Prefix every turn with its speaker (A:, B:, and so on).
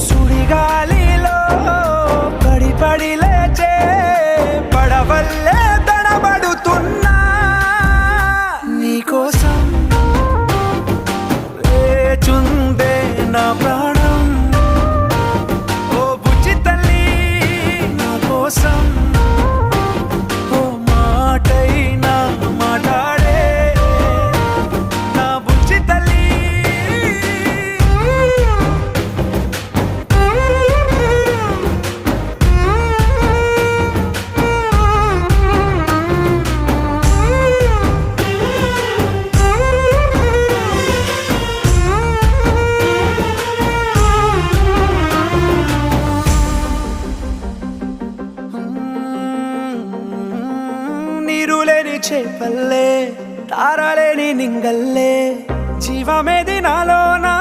A: సుడిగాలిలో పడి పడి లేచే పడవల్లే తడబడుతున్నా నీకోసం వేచుందే నా ప్రాణం. ఓ బుజ్జి తల్లి నా కోసం ఓ మాటైనా మాట్లాడే నా బుజ్జి తల్లి. నీరులేని చేపల్లే తారలేని నింగల్లే జీవమేది నాలోనా